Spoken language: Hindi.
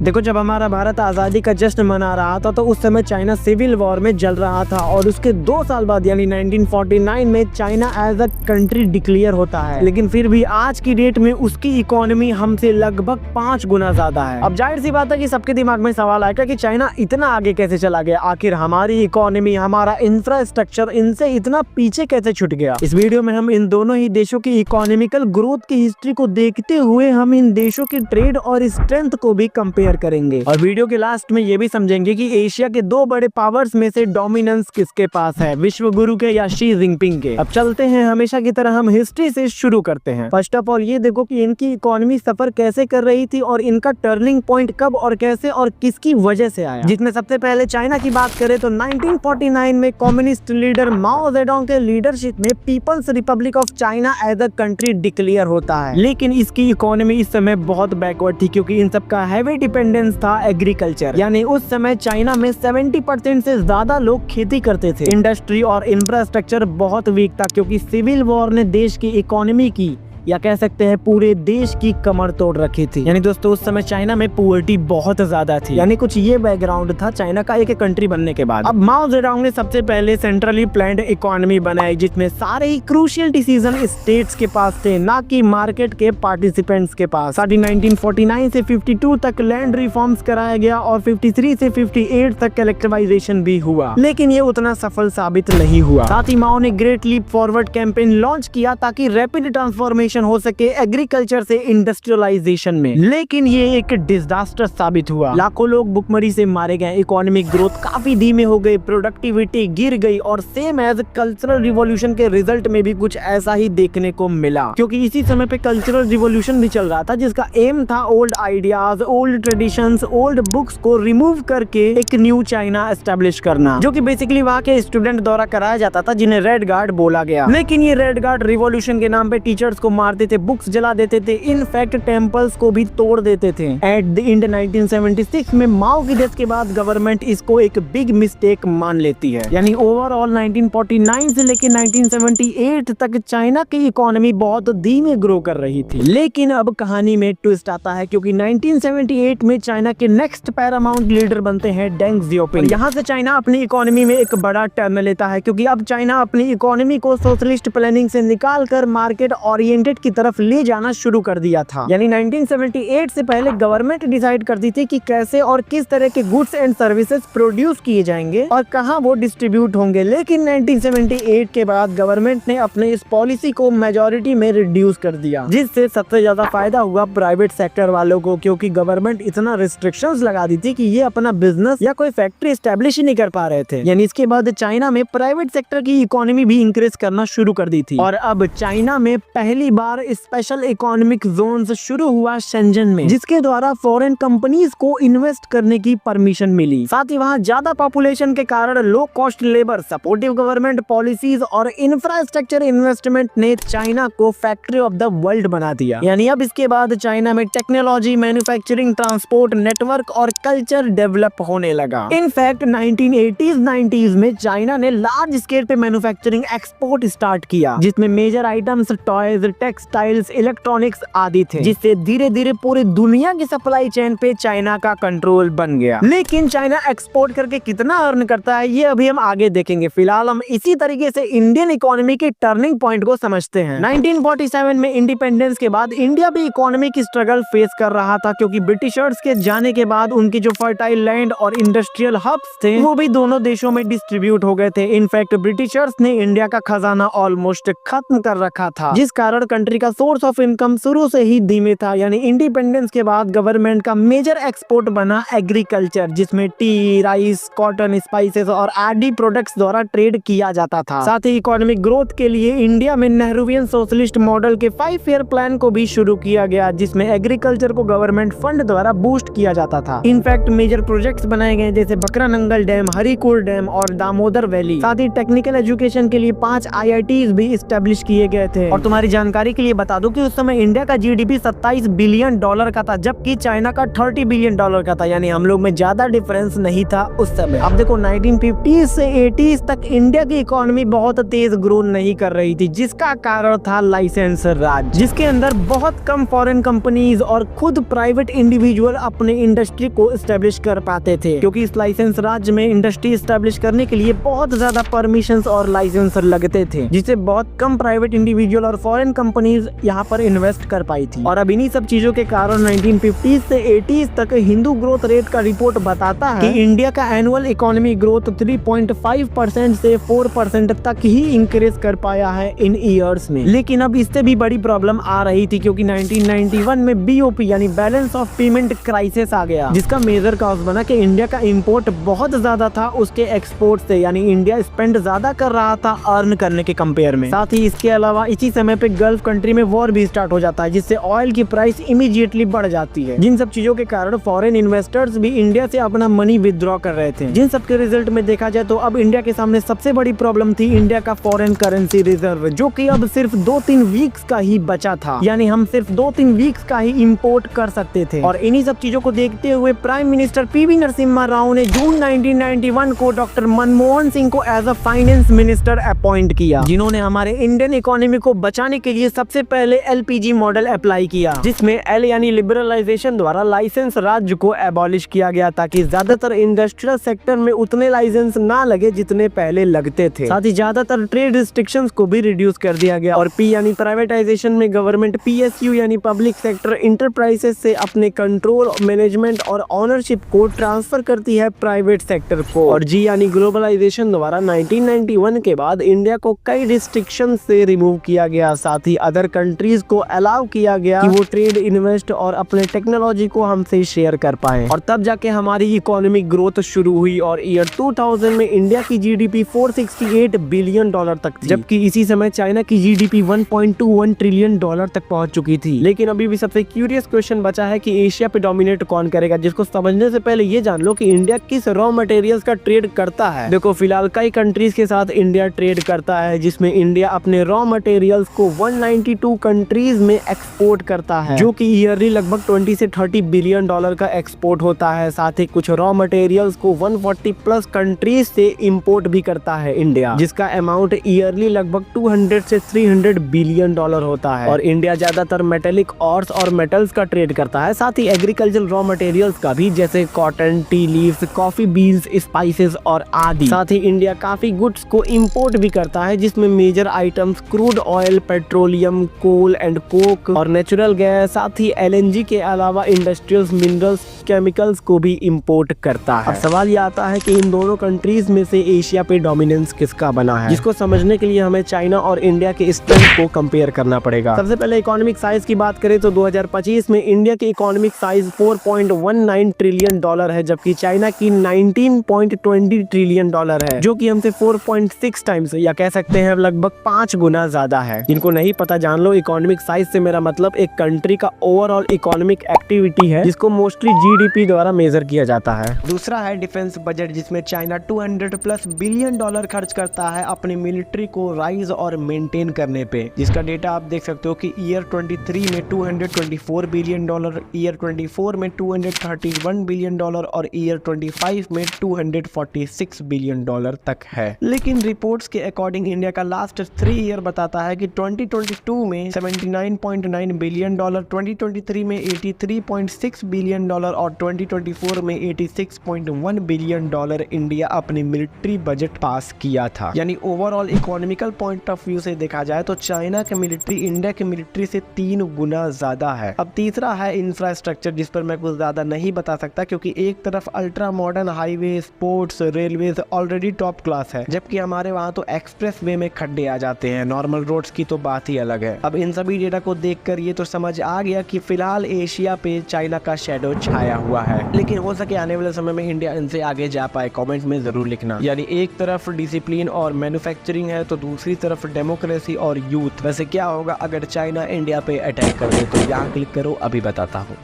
देखो, जब हमारा भारत आजादी का जश्न मना रहा था तो उस समय चाइना सिविल वॉर में जल रहा था और उसके 2 साल बाद यानी 1949 में China as a country declare होता है। लेकिन फिर भी आज की डेट में उसकी इकोनॉमी हमसे लगभग 5 गुना ज्यादा है। अब जाहिर सी बात है कि सबके दिमाग में सवाल आएगा कि चाइना इतना आगे कैसे चला गया, आखिर हमारी इकोनॉमी, हमारा इंफ्रास्ट्रक्चर इनसे इतना पीछे कैसे छूट गया। इस वीडियो में हम इन दोनों ही देशों की इकोनॉमिकल ग्रोथ की हिस्ट्री को देखते हुए हम इन देशों के ट्रेड और स्ट्रेंथ को भी कंपेयर करेंगे और वीडियो के लास्ट में ये भी समझेंगे कि एशिया के 2 बड़े पावर्स में से डोमिनेंस किसके पास है, विश्व गुरु के या शी जिनपिंग के। अब चलते हैं, हमेशा की तरह हम हिस्ट्री से शुरू करते हैं। फर्स्ट ऑफ ऑल ये देखो कि इनकी इकोनॉमी सफर कैसे कर रही थी और इनका टर्निंग पॉइंट कब और कैसे और किसकी वजह से आया। जिसमें सबसे पहले चाइना की बात करें तो 1949 में कम्युनिस्ट लीडर माओ जेडोंग के लीडरशिप में People's Republic of China as a country declare होता है। लेकिन इसकी इकोनॉमी इस समय बहुत बैकवर्ड थी क्योंकि इन सब का हैवी डिपेंडेंस था एग्रीकल्चर, यानी उस समय चाइना में 70% से ज्यादा लोग खेती करते थे। इंडस्ट्री और इंफ्रास्ट्रक्चर बहुत वीक था क्योंकि सिविल वॉर ने देश की इकोनॉमी की या कह सकते हैं पूरे देश की कमर तोड़ रखी थी। यानी दोस्तों उस समय चाइना में पुअर्टी बहुत ज्यादा थी। यानी कुछ ये बैकग्राउंड था चाइना का एक कंट्री बनने के बाद। अब माओ जेडोंग ने सबसे पहले सेंट्रली प्लान्ड इकोनॉमी बनाई जिसमें सारे ही क्रूशियल डिसीजन स्टेट्स के पास थे, ना कि मार्केट के पार्टिसिपेंट्स के पास। 1949 से 52 तक लैंड रिफॉर्म्स कराया गया और 53 से 58 तक कलेक्टिवाइजेशन भी हुआ, लेकिन ये उतना सफल साबित नहीं हुआ। साथ ही माओ ने great leap forward campaign launch किया ताकि रैपिड ट्रांसफॉर्मेशन हो सके एग्रीकल्चर से इंडस्ट्रियलाइजेशन में, लेकिन ये एक डिजास्टर साबित हुआ। लाखों लोग भुखमरी से मारे गए, इकोनॉमिक ग्रोथ काफी धीमे हो गई, प्रोडक्टिविटी गिर गई और सेम एज कल्चरल रिवॉल्यूशन के रिजल्ट में भी कुछ ऐसा ही देखने को मिला क्योंकि इसी समय पे कल्चरल रिवॉल्यूशन भी चल रहा था जिसका एम था old ideas, old traditions, old books को रिमूव करके एक न्यू चाइना एस्टेब्लिश करना, जो कि बेसिकली वहाँ के स्टूडेंट द्वारा कराया जाता था जिन्हें रेड गार्ड बोला गया। लेकिन ये रेड गार्ड रिवॉल्यूशन के नाम पे टीचर्स को मारते थे, बुक्स जला देते थे, इनफैक्ट टेम्पल्स को भी तोड़ देते थे। एट द एंड 1976 में माओ की डेथ के बाद गवर्नमेंट इसको एक बिग मिस्टेक मान लेती है। यानी ओवरऑल 1949 से लेकर 1978 तक चाइना की इकोनॉमी बहुत धीमे ग्रो कर रही थी। लेकिन अब कहानी में ट्विस्ट आता है क्योंकि 1978 में चाइना के नेक्स्ट पैरामाउंट लीडर बनते हैं डेंग जियोपिंग। यहाँ से चाइना अपनी इकोनॉमी में एक बड़ा टर्न लेता है क्योंकि अब चाइना अपनी इकोनॉमी को सोशलिस्ट प्लानिंग से निकाल कर मार्केट ओरिएंटेड की तरफ ले जाना शुरू कर दिया था। यानी 1978 से पहले गवर्नमेंट डिसाइड करती थी कि कैसे और किस तरह के गुड्स एंड सर्विसेज प्रोड्यूस किए जाएंगे और कहां वो डिस्ट्रीब्यूट होंगे। लेकिन 1978 के बाद गवर्नमेंट ने अपने इस पॉलिसी को मेजॉरिटी में रिड्यूस कर दिया, जिससे सबसे ज्यादा फायदा हुआ प्राइवेट सेक्टर वालों को क्योंकि गवर्नमेंट इतना रिस्ट्रिक्शंस लगा दी थी कि ये अपना बिजनेस या कोई फैक्ट्री एस्टेब्लिश ही नहीं कर पा रहे थे। यानी इसके बाद चाइना में प्राइवेट सेक्टर की इकोनॉमी भी इंक्रीज करना शुरू कर दी थी और अब चाइना में पहली बार स्पेशल इकोनॉमिक जोन्स शुरू हुआ शेंजन में, जिसके द्वारा फॉरेन कंपनीज को इन्वेस्ट करने की परमिशन मिली। साथ ही वहां ज्यादा पॉपुलेशन के कारण low cost labour, supportive government policies और इंफ्रास्ट्रक्चर इन्वेस्टमेंट ने चाइना को फैक्ट्री ऑफ द वर्ल्ड बना दिया। यानी अब इसके बाद चाइना में टेक्नोलॉजी, मैन्युफैक्चरिंग, ट्रांसपोर्ट नेटवर्क और कल्चर डेवलप होने लगा। इनफैक्ट 1980s में चाइना ने लार्ज स्केल पे मैन्युफैक्चरिंग एक्सपोर्ट स्टार्ट किया जिसमें major items toys, textiles, electronics आदि थे, जिससे धीरे धीरे पूरी दुनिया की सप्लाई चेन पे चाइना का कंट्रोल बन गया। लेकिन चाइना एक्सपोर्ट करके कितना अर्न करता है ये अभी हम आगे देखेंगे। फिलहाल हम इसी तरीके से इंडियन इकोनॉमी के टर्निंग पॉइंट को समझते हैं। 1947 में इंडिपेंडेंस के बाद इंडिया भी इकोनॉमी की स्ट्रगल फेस कर रहा था क्योंकि ब्रिटिशर्स के जाने के बाद उनकी जो फर्टाइल लैंड और इंडस्ट्रियल हब्स थे वो भी दोनों देशों में डिस्ट्रीब्यूट हो गए थे। इनफैक्ट ब्रिटिशर्स ने इंडिया का खजाना ऑलमोस्ट खत्म कर रखा था, जिस कारण कंट्री का सोर्स ऑफ इनकम शुरू से ही धीमे था। यानी इंडिपेंडेंस के बाद गवर्नमेंट का मेजर एक्सपोर्ट बना एग्रीकल्चर, जिसमें टी, राइस, कॉटन, स्पाइसेस और आदि प्रोडक्ट्स द्वारा ट्रेड किया जाता था। साथ ही इकोनॉमिक ग्रोथ के लिए इंडिया में नेहरूवियन सोशलिस्ट मॉडल के 5 ईयर प्लान को भी शुरू किया गया जिसमें एग्रीकल्चर को गवर्नमेंट फंड द्वारा बूस्ट किया जाता था। इनफैक्ट मेजर प्रोजेक्ट्स बनाए गए जैसे बकरानंगल डैम, हरिकुल डैम और दामोदर वैली। साथ ही टेक्निकल एजुकेशन के लिए 5 IITs भी स्टैब्लिश किए गए थे। और तुम्हारी जानकारी जानकारी के लिए बता दूं कि उस समय इंडिया का जीडीपी 27 बिलियन डॉलर का था, जबकि चाइना का 30 बिलियन डॉलर का था। यानी हम लोग में ज्यादा डिफरेंस नहीं था उस समय। अब देखो 1950 से 80s तक इंडिया की इकोनॉमी बहुत तेज ग्रो नहीं कर रही थी, जिसका कारण था लाइसेंस राज, जिसके अंदर बहुत कम फॉरेन कंपनीज और खुद प्राइवेट इंडिविजुअल अपने इंडस्ट्री को एस्टेब्लिश कर पाते थे, क्योंकि इस लाइसेंस राज में इंडस्ट्री एस्टेब्लिश करने के लिए बहुत ज्यादा परमिशंस और लाइसेंस लगते थे, जिससे बहुत कम प्राइवेट इंडिविजुअल और फॉरेन कंपनीज यहाँ पर इन्वेस्ट कर पाई थी। और अब इन्हीं सब चीजों के कारण 1950 से 80s तक हिंदू ग्रोथ रेट का रिपोर्ट बताता है कि इंडिया का एनुअल इकोनॉमी ग्रोथ 3.5% से 4% तक ही इंक्रीज कर पाया है इन ईयर्स में। लेकिन अब इससे भी बड़ी प्रॉब्लम आ रही थी, क्योंकि 1991 में बीओपी यानी बैलेंस ऑफ पेमेंट क्राइसिस आ गया, जिसका मेजर कॉज बना कि इंडिया का इंपोर्ट बहुत ज्यादा था उसके एक्सपोर्ट से, यानी इंडिया स्पेंड ज्यादा कर रहा था अर्न करने के कंपेयर में। साथ ही इसके अलावा इसी समय पे गल्फ कंट्री में वॉर भी स्टार्ट हो जाता है, जिससे ऑयल की प्राइस इमीडिएटली बढ़ जाती है। जिन सब चीजों के कारण फॉरेन इन्वेस्टर्स भी इंडिया से अपना मनी विथड्रॉ कर रहे थे, जिन सब के रिजल्ट में देखा जाए तो अब इंडिया के सामने सबसे बड़ी प्रॉब्लम थी इंडिया का फॉरेन करेंसी रिजर्व, जो कि अब सिर्फ 2-3 वीक्स का ही बचा था। यानी हम सिर्फ 2-3 वीक्स का ही इंपोर्ट कर सकते थे। और इन्हीं सब चीजों को देखते हुए prime minister PV Narasimha Rao ने जून 1991 को डॉक्टर मनमोहन सिंह को as a finance minister appoint किया, जिन्होंने हमारे इंडियन इकोनॉमी को बचाने के लिए सबसे पहले एलपीजी मॉडल अप्लाई किया, जिसमें एल यानी लिबरलाइजेशन द्वारा लाइसेंस राज्य को एबॉलिश किया गया, ताकि ज्यादातर इंडस्ट्रियल सेक्टर में उतने लाइसेंस ना लगे जितने पहले लगते थे। साथ ही ज्यादातर ट्रेड रिस्ट्रिक्शंस को भी रिड्यूस कर दिया गया। और पी यानी प्राइवेटाइजेशन में गवर्नमेंट पीएसयू यानी पब्लिक सेक्टर इंटरप्राइजेस से अपने कंट्रोल, मैनेजमेंट और ऑनरशिप को ट्रांसफर करती है प्राइवेट सेक्टर को। और जी यानी ग्लोबलाइजेशन द्वारा 1991 के बाद इंडिया को कई रिस्ट्रिक्शन से रिमूव किया गया। साथ ही अदर कंट्रीज को अलाउ किया गया कि वो ट्रेड, इन्वेस्ट और अपने टेक्नोलॉजी को हमसे शेयर कर पाए। और तब जाके हमारी इकोनॉमिक ग्रोथ शुरू हुई और ईयर 2000 में इंडिया की जीडीपी 468 बिलियन डॉलर तक थी, जबकि इसी समय चाइना की जीडीपी 1.21 ट्रिलियन डॉलर तक पहुंच चुकी थी। लेकिन अभी भी सबसे क्यूरियस क्वेश्चन बचा है कि एशिया पे डोमिनेट कौन करेगा, जिसको समझने से पहले ये जान लो कि इंडिया किस रॉ मटेरियल्स का ट्रेड करता है। देखो फिलहाल कई कंट्रीज के साथ इंडिया ट्रेड करता है, जिसमें इंडिया अपने रॉ मटेरियल्स को 192 कंट्रीज में एक्सपोर्ट करता है, जो कि ईयरली लगभग 20 से 30 बिलियन डॉलर का एक्सपोर्ट होता है। साथ ही कुछ रॉ मटेरियल्स को 140 प्लस कंट्रीज से इंपोर्ट भी करता है इंडिया, जिसका अमाउंट ईयरली लगभग 200 से 300 बिलियन डॉलर होता है। और इंडिया ज्यादातर मेटेलिक ऑर्स और मेटल्स का ट्रेड करता है, साथ ही एग्रीकल्चरल रॉ मटेरियल्स का भी, जैसे cotton, tea leaves, coffee beans, spices और आदि। साथ ही इंडिया काफी गुड्स को इंपोर्ट भी करता है, जिसमें major items crude oil, petroleum, coal and coke और नेचुरल गैस, साथ ही एलएनजी के अलावा इंडस्ट्रियल मिनरल्स, केमिकल्स को भी इंपोर्ट करता है। अब सवाल ये आता है कि इन दोनों कंट्रीज में से एशिया पे डोमिनेंस किसका बना है, जिसको समझने के लिए हमें चाइना और इंडिया के स्ट्रेंथ को कंपेयर करना पड़ेगा। सबसे पहले इकोनॉमिक साइज की बात करें तो 2025 में इंडिया की इकोनॉमिक साइज 4.19 ट्रिलियन डॉलर है, जबकि चाइना की 19.20 ट्रिलियन डॉलर है, जो कि हमसे 4.6 टाइम्स या कह सकते हैं लगभग 5 गुना ज्यादा है। जिनको नहीं पता जान लो, इकोनॉमिक साइज से मेरा मतलब एक कंट्री का ओवरऑल इकोनॉमिक एक्टिविटी है, जिसको मोस्टली जीडीपी द्वारा मेजर किया जाता है। दूसरा है डिफेंस बजट, जिसमें चाइना 200 प्लस बिलियन डॉलर खर्च करता है अपनी मिलिट्री को राइज और मेंटेन करने पे, जिसका डेटा आप देख सकते हो कि ईयर 23 में 224 बिलियन डॉलर, ईयर 24 में 231 बिलियन डॉलर और ईयर 25 में 246 बिलियन डॉलर तक है। लेकिन रिपोर्ट्स के अकॉर्डिंग इंडिया का लास्ट 3 ईयर बताता है कि 2022 में 79.9 बिलियन डॉलर, 2023 में 83.6 बिलियन डॉलर और 2024 में 86.1 बिलियन डॉलर इंडिया अपनी मिलिट्री बजट पास किया था। यानी overall economical point of view से देखा जाए तो चाइना की मिलिट्री इंडिया की मिलिट्री से 3 गुना ज्यादा है। अब तीसरा है इंफ्रास्ट्रक्चर, जिस पर मैं कुछ ज्यादा नहीं बता सकता, क्योंकि एक तरफ ultra modern highway, sports, railways already top class है, जबकि हमारे वहाँ तो एक्सप्रेस वे में खड्डे आ जाते हैं। नॉर्मल रोड्स की तो बात ही अलग है। अब इन सभी डेटा को देखकर ये तो समझ आ गया कि फिलहाल एशिया पे चाइना का शेडो छाया हुआ है, लेकिन हो सके आने वाले समय में इंडिया इनसे आगे जा पाए। कमेंट में जरूर लिखना। यानी एक तरफ डिसिप्लिन और मैन्युफैक्चरिंग है तो दूसरी तरफ डेमोक्रेसी और यूथ। वैसे क्या होगा अगर चाइना इंडिया पे अटैक कर दे? तो यहाँ क्लिक करो, अभी बताता हूँ।